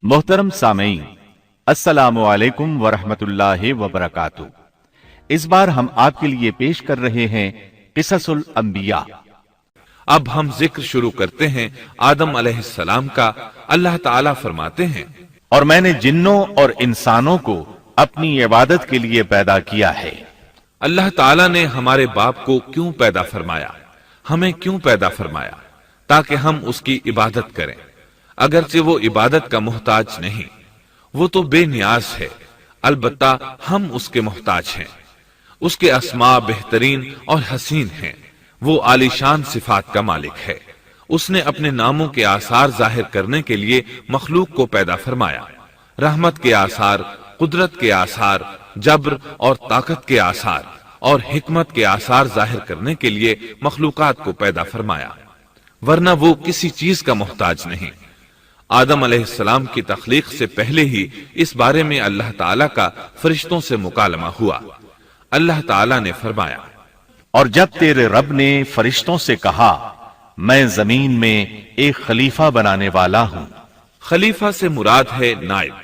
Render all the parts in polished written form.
मोहतरम सामईन, अस्सलामु अलैकुम वरहमतुल्लाहि वबरकातुहू। इस बार हम आपके लिए पेश कर रहे हैं क़िससुल अंबिया। अब हम जिक्र शुरू करते हैं आदम अलैहिस्सलाम का। अल्लाह ताला फरमाते हैं, और मैंने जिन्नों और इंसानों को अपनी इबादत के लिए पैदा किया है। अल्लाह ताला ने हमारे बाप को क्यों पैदा फरमाया, हमें क्यों पैदा फरमाया? ताकि हम उसकी इबादत करें। अगरचे वो इबादत का मोहताज नहीं, वो तो बेनियाज है, अलबत्ता हम उसके मोहताज हैं। उसके अस्मा बेहतरीन और हसीन हैं। वो आलीशान सिफात का मालिक है। उसने अपने नामों के आसार जाहिर करने के लिए मखलूक को पैदा फरमाया। रहमत के आसार, कुदरत के आसार, जब्र और ताकत के आसार और हिकमत के आसार जाहिर करने के लिए मखलूकात को पैदा फरमाया, वरना वो किसी चीज का मोहताज नहीं। आदम अलैहिस्सलाम की तख्लीक से पहले ही इस बारे में अल्लाह ताला का फरिश्तों से मुकालमा हुआ। अल्लाह ताला ने फरमाया, और जब तेरे रब ने फरिश्तों से कहा, मैं जमीन में एक खलीफा बनाने वाला हूं। खलीफा से मुराद है नाइब,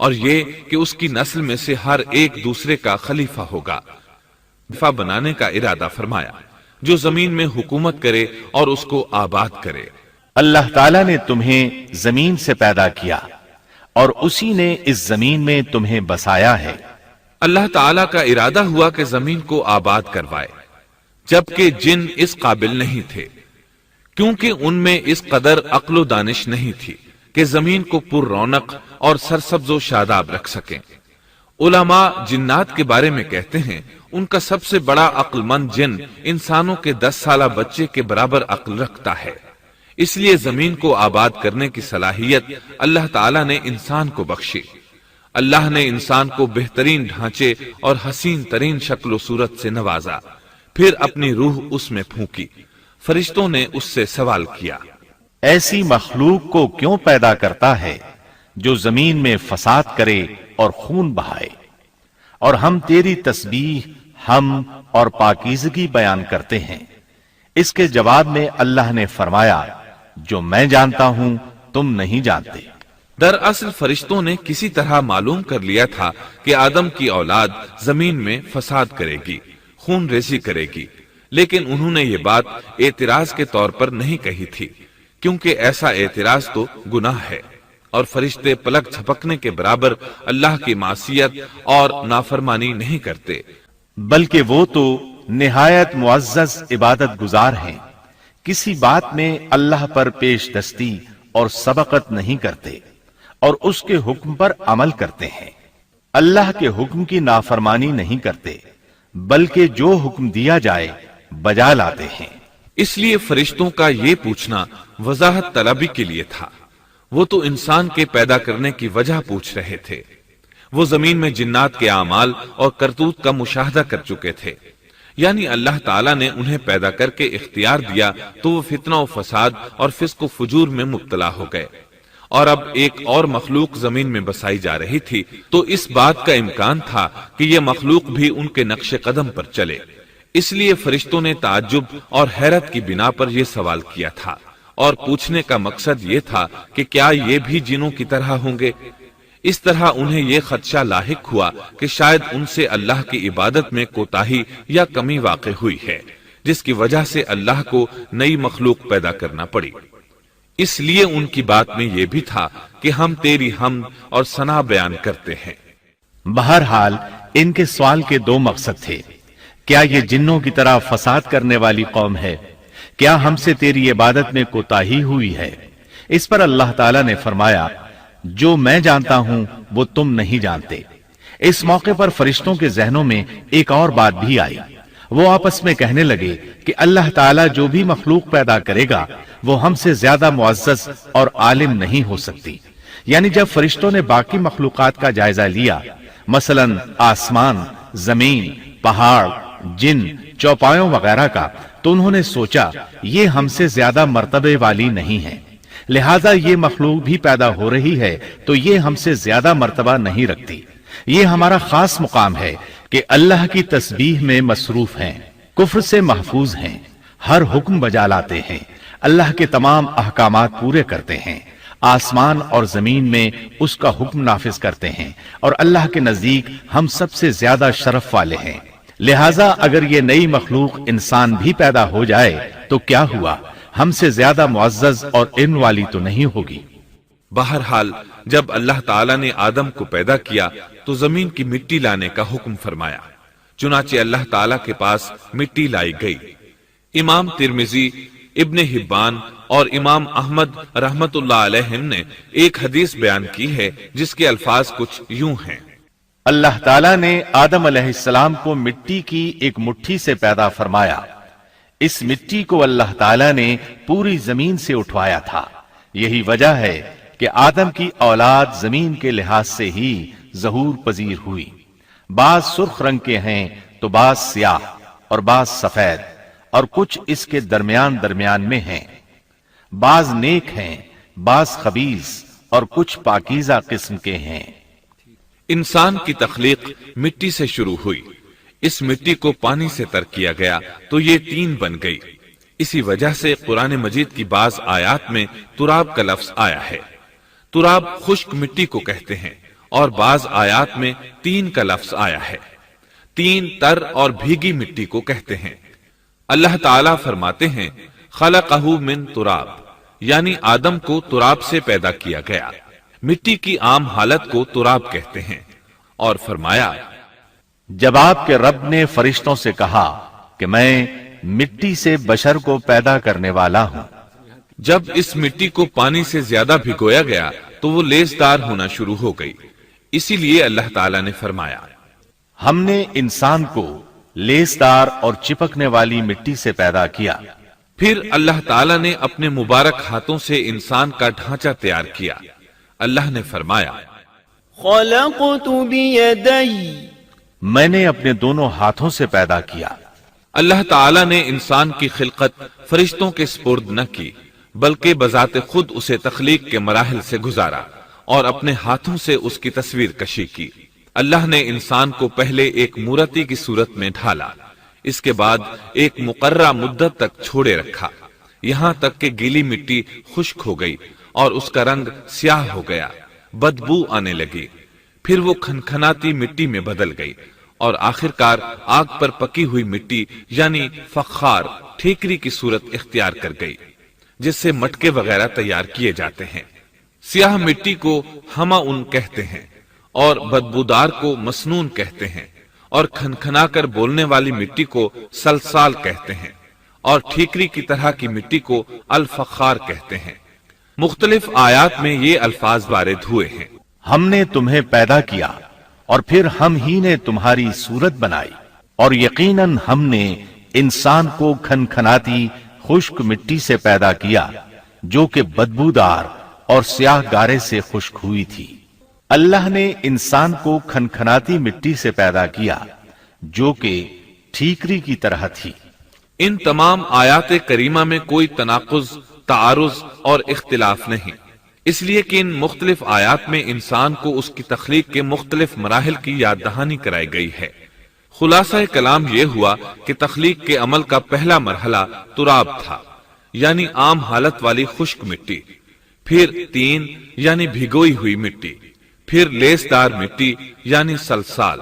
और ये कि उसकी नस्ल में से हर एक दूसरे का खलीफा होगा। खलीफा बनाने का इरादा फरमाया जो जमीन में हुकूमत करे और उसको आबाद करे। अल्लाह ताला ने तुम्हें जमीन से पैदा किया और उसी ने इस जमीन में तुम्हें बसाया है। अल्लाह ताला का इरादा हुआ कि जमीन को आबाद करवाए, जबकि जिन इस काबिल नहीं थे, क्योंकि उनमें इस कदर अक्ल दानिश नहीं थी कि जमीन को पुर रौनक और सरसब्जो शादाब रख सकें। उलमा जिन्नात के बारे में कहते हैं, उनका सबसे बड़ा अक्लमंद जिन इंसानों के 10 साला बच्चे के बराबर अक्ल रखता है। इसलिए जमीन को आबाद करने की सलाहियत अल्लाह ताला ने इंसान को बख्शी। अल्लाह ने इंसान को बेहतरीन ढांचे और हसीन तरीन शक्ल सूरत से नवाजा, फिर अपनी रूह उसमें फूंकी। फरिश्तों ने उससे सवाल किया, ऐसी मखलूक को क्यों पैदा करता है जो जमीन में फसाद करे और खून बहाए? और हम तेरी तस्बीह, हम और पाकीज़गी बयान करते हैं। इसके जवाब में अल्लाह ने फरमाया, जो मैं जानता हूं तुम नहीं जानते। दरअसल फरिश्तों ने किसी तरह मालूम कर लिया था कि आदम की औलाद जमीन में फसाद करेगी, खून रेजी करेगी, लेकिन उन्होंने ये बात एतराज के तौर पर नहीं कही थी, क्योंकि ऐसा एतराज तो गुनाह है और फरिश्ते पलक झपकने के बराबर अल्लाह की मासियत और नाफरमानी नहीं करते, बल्कि वो तो निहायत मुअज़्ज़ज़ इबादत गुजार हैं। किसी बात में अल्लाह पर पेश दस्ती और सबकत नहीं करते और उसके हुक्म पर अमल करते हैं। अल्लाह के हुक्म की नाफरमानी नहीं करते, बल्कि जो हुक्म दिया जाए बजा लाते हैं। इसलिए फरिश्तों का ये पूछना वजाहत तलबी के लिए था। वो तो इंसान के पैदा करने की वजह पूछ रहे थे। वो जमीन में जिन्नात के आमाल और करतूत का मुशाहदा कर चुके थे, यानी अल्लाह ताला ने उन्हें पैदा करके इख्तियार दिया तो वो फितना और फसाद और फिस्क व फुजूर में मुब्तला हो गए। और अब एक और मखलूक जमीन में बसाई जा रही थी, तो इस बात का इम्कान था कि ये मखलूक भी उनके नक्शे कदम पर चले। इसलिए फरिश्तों ने ताज्जुब और हैरत की बिना पर यह सवाल किया था, और पूछने का मकसद ये था कि क्या ये भी जिनों की तरह होंगे। इस तरह उन्हें यह खदशा लाहिक हुआ कि शायद उनसे अल्लाह की इबादत में कोताही या कमी वाक़ हुई है, जिसकी वजह से अल्लाह को नई मखलूक पैदा करना पड़ी। इसलिए उनकी बात में यह भी था कि हम तेरी हमद और सना बयान करते हैं। बहरहाल इनके सवाल के दो मकसद थे। क्या ये जिन्नों की तरह फसाद करने वाली कौम है? क्या हमसे तेरी इबादत में कोताही हुई है? इस पर अल्लाह ताला ने फरमाया, जो मैं जानता हूं वो तुम नहीं जानते। इस मौके पर फरिश्तों के जहनों में एक और बात भी आई। वो आपस में कहने लगे कि अल्लाह ताला जो भी मखलूक पैदा करेगा वो हमसे ज्यादा मुअज़्ज़ज़ और आलिम नहीं हो सकती। यानी जब फरिश्तों ने बाकी मखलूकात का जायजा लिया, मसलन आसमान, जमीन, पहाड़, जिन, चौपायों वगैरह का, तो उन्होंने सोचा ये हमसे ज्यादा मर्तबे वाली नहीं है, लिहाजा ये मखलूक भी पैदा हो रही है तो ये हमसे ज्यादा मर्तबा नहीं रखती। ये हमारा खास मुकाम है कि अल्लाह की तस्बीह में मसरूफ हैं, कुफ्र से महफूज हैं, हर हुक्म बजा लाते हैं, अल्लाह के तमाम अहकामात पूरे करते हैं, آسمان اور زمین میں اس کا حکم نافذ کرتے ہیں، اور اللہ کے نزدیک ہم سب سے زیادہ شرف والے ہیں۔ لہذا اگر یہ نئی مخلوق انسان بھی پیدا ہو جائے تو کیا ہوا، ہم سے زیادہ معزز اور علم والی تو نہیں ہوگی۔ بہرحال جب اللہ تعالیٰ نے آدم کو پیدا کیا تو زمین کی مٹی لانے کا حکم فرمایا، چنانچہ اللہ تعالیٰ کے پاس مٹی لائی گئی۔ امام ترمذی، ابن حبان اور امام احمد رحمت اللہ علیہم نے ایک حدیث بیان کی ہے جس کے الفاظ کچھ یوں ہیں: اللہ تعالیٰ نے آدم علیہ السلام کو مٹی کی ایک مٹھی سے پیدا فرمایا۔ اس مٹی کو اللہ تعالیٰ نے پوری زمین سے اٹھوایا تھا۔ یہی وجہ ہے کہ آدم کی اولاد زمین کے لحاظ سے ہی ظہور پذیر ہوئی۔ بعض سرخ رنگ کے ہیں تو بعض سیاہ اور بعض سفید، اور کچھ اس کے درمیان میں ہیں۔ بعض نیک ہیں، بعض خبیث، اور کچھ پاکیزہ قسم کے ہیں۔ انسان کی تخلیق مٹی سے شروع ہوئی۔ اس مٹی کو پانی سے تر کیا گیا تو یہ تین بن گئی۔ اسی وجہ سے قرآن مجید کی بعض آیات میں تراب کا لفظ آیا ہے۔ تراب خشک مٹی کو کہتے ہیں، اور بعض آیات میں تین کا لفظ آیا ہے۔ تین تر اور بھیگی مٹی کو کہتے ہیں۔ اللہ تعالیٰ فرماتے ہیں خلقہ من تراب، یعنی آدم کو تراب سے پیدا کیا گیا۔ مٹی کی عام حالت کو تراب کہتے ہیں، اور فرمایا جب آپ کے رب نے فرشتوں سے کہا کہ میں مٹی سے بشر کو پیدا کرنے والا ہوں، جب اس مٹی کو پانی سے زیادہ بھگویا گیا تو وہ لیسدار ہونا شروع ہو گئی۔ اسی لیے اللہ تعالیٰ نے فرمایا ہم نے انسان کو لیسدار اور چپکنے والی مٹی سے پیدا کیا۔ پھر اللہ تعالیٰ نے اپنے مبارک ہاتھوں سے انسان کا ڈھانچہ تیار کیا۔ اللہ نے فرمایا خلقت بیدی، میں نے اپنے دونوں ہاتھوں سے پیدا کیا۔ اللہ تعالیٰ نے انسان کی خلقت فرشتوں کے سپرد نہ کی، بلکہ بذات خود اسے تخلیق کے مراحل سے گزارا اور اپنے ہاتھوں سے اس کی تصویر کشی کی۔ اللہ نے انسان کو پہلے ایک مورتی کی صورت میں ڈھالا، اس کے بعد ایک مقررہ مدت تک چھوڑے رکھا، یہاں تک کہ گیلی مٹی خشک ہو گئی اور اس کا رنگ سیاہ ہو گیا، بدبو آنے لگی، پھر وہ کھنکھناتی مٹی میں بدل گئی، اور آخرکار آگ پر پکی ہوئی مٹی یعنی فخار ٹھیکری کی صورت اختیار کر گئی، جس سے مٹکے وغیرہ تیار کیے جاتے ہیں۔ سیاہ مٹی کو ہما ان کہتے ہیں، اور بدبودار کو مسنون کہتے ہیں، اور کھنکھنا کر بولنے والی مٹی کو سلسال کہتے ہیں، اور ٹھیکری کی طرح کی مٹی کو الفخار کہتے ہیں۔ مختلف آیات میں یہ الفاظ وارد ہوئے ہیں۔ ہم نے تمہیں پیدا کیا اور پھر ہم ہی نے تمہاری صورت بنائی، اور یقیناً ہم نے انسان کو کھنکھناتی خشک مٹی سے پیدا کیا جو کہ بدبودار اور سیاہ گارے سے خشک ہوئی تھی۔ اللہ نے انسان کو کھنکھناتی مٹی سے پیدا کیا جو کہ ٹھیکری کی طرح تھی۔ ان تمام آیات کریمہ میں کوئی تناقض، تعارض اور اختلاف نہیں، اس لیے کہ ان مختلف آیات میں انسان کو اس کی تخلیق کے مختلف مراحل کی یاد دہانی کرائی گئی ہے۔ خلاصہ کلام یہ ہوا کہ تخلیق کے عمل کا پہلا مرحلہ تراب تھا، یعنی عام حالت والی خشک مٹی، پھر تین یعنی بھگوئی ہوئی مٹی، پھر لیسدار مٹی یعنی سلسال،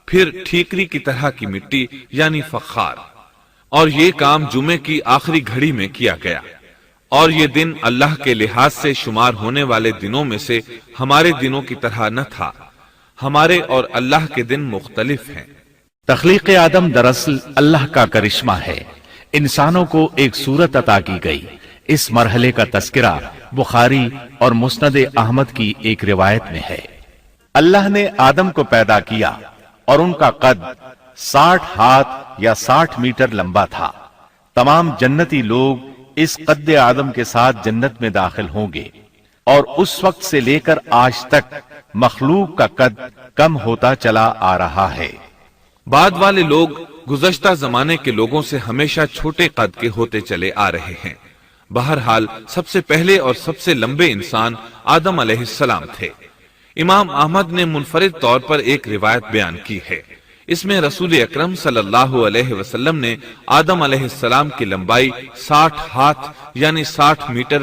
پھر ٹھیکری کی طرح کی مٹی یعنی فخار، اور یہ کام جمعے کی آخری گھڑی میں کیا گیا۔ اور یہ دن اللہ کے لحاظ سے شمار ہونے والے دنوں میں سے ہمارے دنوں کی طرح نہ تھا، ہمارے اور اللہ کے دن مختلف ہیں۔ تخلیق آدم دراصل اللہ کا کرشمہ ہے۔ انسانوں کو ایک صورت عطا کی گئی۔ اس مرحلے کا تذکرہ بخاری اور مسند احمد کی ایک روایت میں ہے۔ اللہ نے آدم کو پیدا کیا اور ان کا قد 60 ہاتھ یا 60 میٹر لمبا تھا۔ تمام جنتی لوگ اس قد آدم کے ساتھ جنت میں داخل ہوں گے، اور اس وقت سے لے کر آج تک مخلوق کا قد کم ہوتا چلا آ رہا ہے۔ بعد والے لوگ گزشتہ زمانے کے لوگوں سے ہمیشہ چھوٹے قد کے ہوتے چلے آ رہے ہیں۔ بہرحال سب سے پہلے اور سب سے لمبے انسان آدم علیہ السلام تھے۔ امام احمد نے منفرد طور پر ایک روایت بیان کی ہے۔ اس میں رسول اکرم صلی اللہ علیہ وسلم نے آدم علیہ السلام کی لمبائی 60 ہاتھ یعنی 60 میٹر